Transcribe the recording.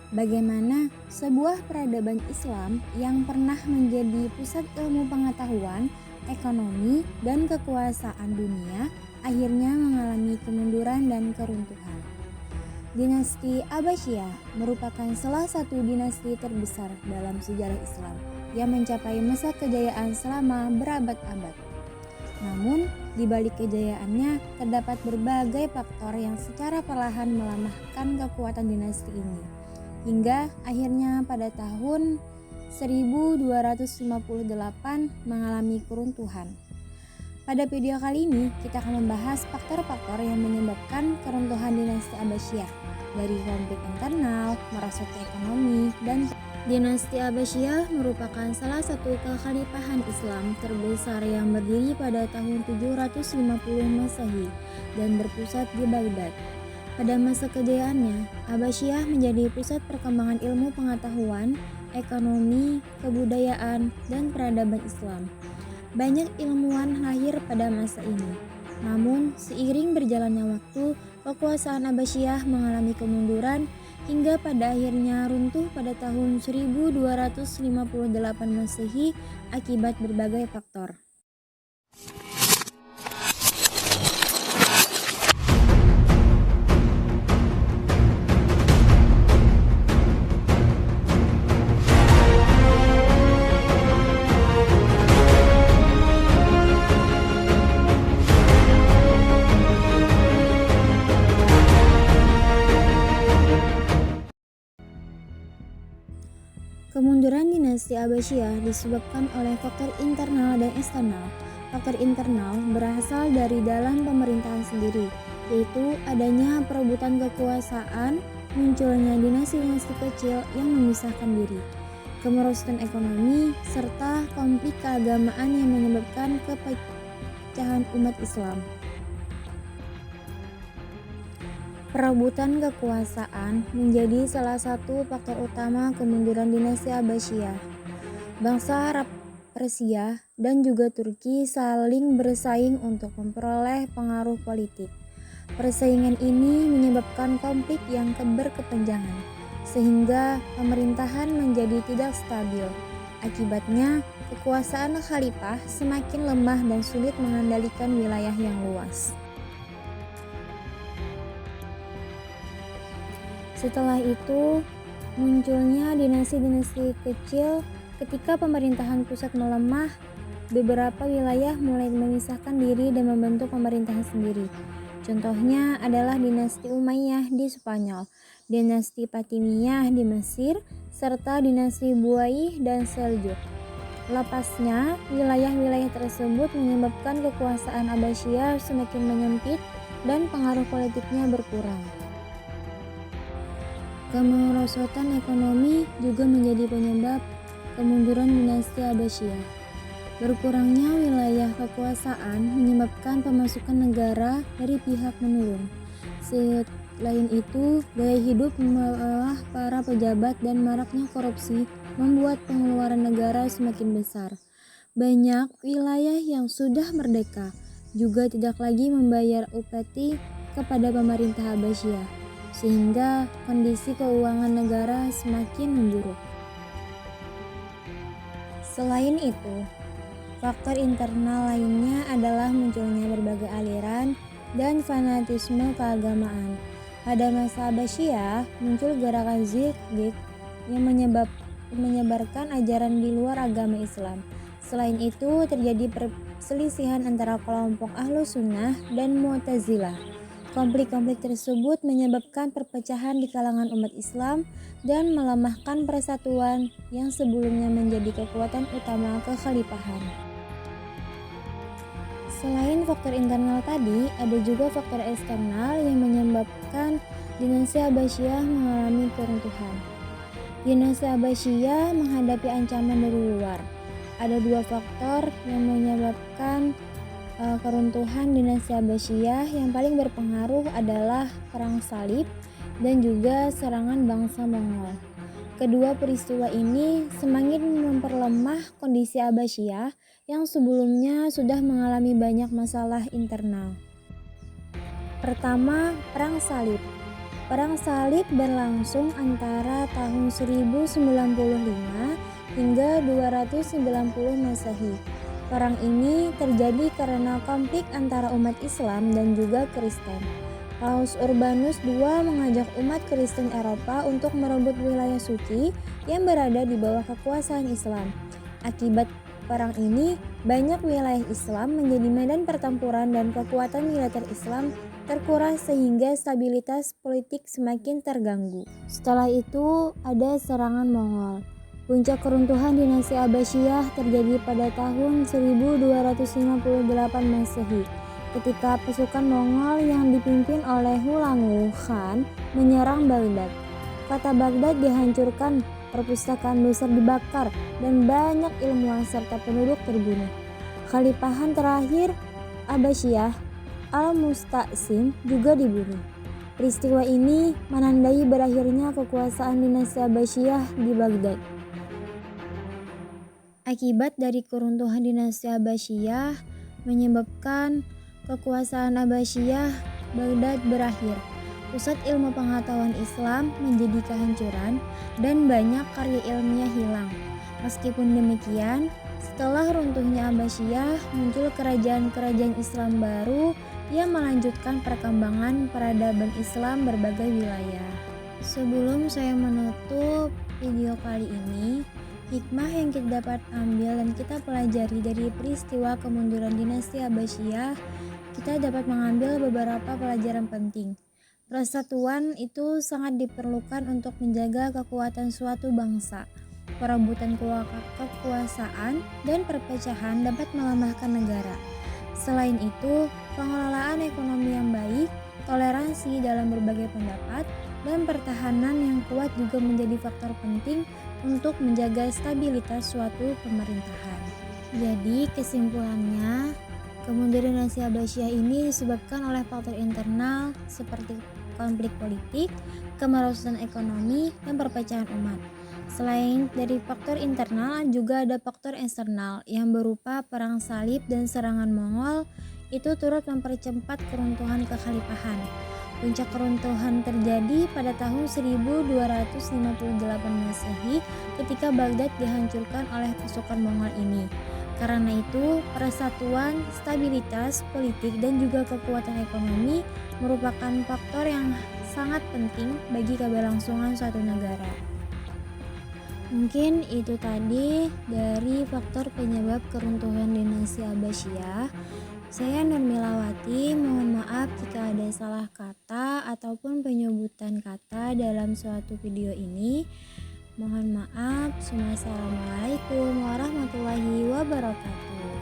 bagaimana sebuah peradaban Islam yang pernah menjadi pusat ilmu pengetahuan, ekonomi, dan kekuasaan dunia akhirnya mengalami kemunduran dan keruntuhan. Dinasti Abbasiyah merupakan salah satu dinasti terbesar dalam sejarah Islam yang mencapai masa kejayaan selama berabad-abad. Namun, di balik kejayaannya terdapat berbagai faktor yang secara perlahan melemahkan kekuatan dinasti ini. Hingga akhirnya pada tahun 1258 mengalami keruntuhan. Pada video kali ini, kita akan membahas faktor-faktor yang menyebabkan keruntuhan dinasti Abbasiyah, dari konflik internal, merosotnya ekonomi, dan dinasti Abbasiyah merupakan salah satu kekhalifahan Islam terbesar yang berdiri pada tahun 750 Masehi dan berpusat di Baghdad. Pada masa kejayaannya, Abbasiyah menjadi pusat perkembangan ilmu pengetahuan, ekonomi, kebudayaan, dan peradaban Islam. Banyak ilmuwan lahir pada masa ini. Namun, seiring berjalannya waktu, kekuasaan Abbasiyah mengalami kemunduran hingga pada akhirnya runtuh pada tahun 1258 Masehi akibat berbagai faktor. Kemunduran dinasti Abbasiyah disebabkan oleh faktor internal dan eksternal. Faktor internal berasal dari dalam pemerintahan sendiri, yaitu adanya perebutan kekuasaan, munculnya dinasti-dinasti kecil yang memisahkan diri, kemerosotan ekonomi, serta konflik keagamaan yang menyebabkan kepecahan umat Islam. Perebutan kekuasaan menjadi salah satu faktor utama kemunduran dinasti Abbasiyah. Bangsa Arab, Persia, dan juga Turki saling bersaing untuk memperoleh pengaruh politik. Persaingan ini menyebabkan konflik yang berkepanjangan, sehingga pemerintahan menjadi tidak stabil. Akibatnya, kekuasaan khalifah semakin lemah dan sulit mengendalikan wilayah yang luas. Setelah itu, munculnya dinasti-dinasti kecil. Ketika pemerintahan pusat melemah, beberapa wilayah mulai memisahkan diri dan membentuk pemerintahan sendiri. Contohnya adalah dinasti Umayyah di Spanyol, dinasti Fatimiyah di Mesir, serta dinasti Buayyih dan Seljuk. Lepasnya, wilayah-wilayah tersebut menyebabkan kekuasaan Abbasiyah semakin menyempit dan pengaruh politiknya berkurang. Kemerosotan ekonomi juga menjadi penyebab kemunduran dinasti Abbasiyah. Berkurangnya wilayah kekuasaan menyebabkan pemasukan negara dari pihak menurun. Selain itu, gaya hidup mewah para pejabat dan maraknya korupsi membuat pengeluaran negara semakin besar. Banyak wilayah yang sudah merdeka juga tidak lagi membayar upeti kepada pemerintah Abbasiyah, sehingga kondisi keuangan negara semakin memburuk. Selain itu, faktor internal lainnya adalah munculnya berbagai aliran dan fanatisme keagamaan. Pada masa Abbasiyah, muncul gerakan Zikdik yang menyebarkan ajaran di luar agama Islam. Selain itu, terjadi perselisihan antara kelompok Ahlus Sunnah dan Mu'tazilah. Konflik-konflik tersebut menyebabkan perpecahan di kalangan umat Islam dan melemahkan persatuan yang sebelumnya menjadi kekuatan utama kekhalifahan. Selain faktor internal tadi, ada juga faktor eksternal yang menyebabkan dinasti Abbasiyah mengalami keruntuhan. Dinasti Abbasiyah menghadapi ancaman dari luar. Ada dua faktor yang menyebabkan keruntuhan dinasti Abbasiyah. Yang paling berpengaruh adalah Perang Salib dan juga serangan bangsa Mongol. Kedua peristiwa ini semakin memperlemah kondisi Abbasiyah yang sebelumnya sudah mengalami banyak masalah internal. Pertama, Perang Salib. Perang salib berlangsung antara tahun 1095 hingga 290 Masehi. Perang ini terjadi karena konflik antara umat Islam dan juga Kristen. Paus Urbanus II mengajak umat Kristen Eropa untuk merebut wilayah suci yang berada di bawah kekuasaan Islam. Akibat perang ini, banyak wilayah Islam menjadi medan pertempuran dan kekuatan militer Islam terkuras sehingga stabilitas politik semakin terganggu. Setelah itu, ada serangan Mongol. Puncak keruntuhan dinasti Abbasiyah terjadi pada tahun 1258 Masehi, ketika pasukan Mongol yang dipimpin oleh Hulangu Khan menyerang Baghdad. Kota Baghdad dihancurkan, perpustakaan besar dibakar, dan banyak ilmuwan serta penduduk terbunuh. Khalifahan terakhir Abbasiyah, Al-Musta'sim, juga dibunuh. Peristiwa ini menandai berakhirnya kekuasaan dinasti Abbasiyah di Baghdad. Akibat dari keruntuhan dinasti Abbasiyah menyebabkan kekuasaan Abbasiyah Baghdad berakhir. Pusat ilmu pengetahuan Islam menjadi kehancuran dan banyak karya ilmiah hilang. Meskipun demikian, setelah runtuhnya Abbasiyah, muncul kerajaan-kerajaan Islam baru yang melanjutkan perkembangan peradaban Islam berbagai wilayah. Sebelum saya menutup video kali ini, hikmah yang kita dapat ambil dan kita pelajari dari peristiwa kemunduran dinasti Abbasiyah, kita dapat mengambil beberapa pelajaran penting. Persatuan itu sangat diperlukan untuk menjaga kekuatan suatu bangsa. Perebutan kekuasaan dan perpecahan dapat melemahkan negara. Selain itu, pengelolaan ekonomi yang baik, toleransi dalam berbagai pendapat, dan pertahanan yang kuat juga menjadi faktor penting untuk menjaga stabilitas suatu pemerintahan. Jadi kesimpulannya, kemunduran dinasti Abbasiyah ini disebabkan oleh faktor internal seperti konflik politik, kemerosotan ekonomi, dan perpecahan umat. Selain dari faktor internal, juga ada faktor eksternal yang berupa perang salib dan serangan Mongol. Itu turut mempercepat keruntuhan kekhalifahan. Puncak keruntuhan terjadi pada tahun 1258 Masehi ketika Baghdad dihancurkan oleh pasukan Mongol ini. Karena itu, persatuan, stabilitas politik, dan juga kekuatan ekonomi merupakan faktor yang sangat penting bagi keberlangsungan suatu negara. Mungkin itu tadi dari faktor penyebab keruntuhan dinasti Abbasiyah. Saya Nurmilawati, mohon maaf jika ada salah kata ataupun penyebutan kata dalam suatu video ini. Mohon maaf. Assalamualaikum warahmatullahi wabarakatuh.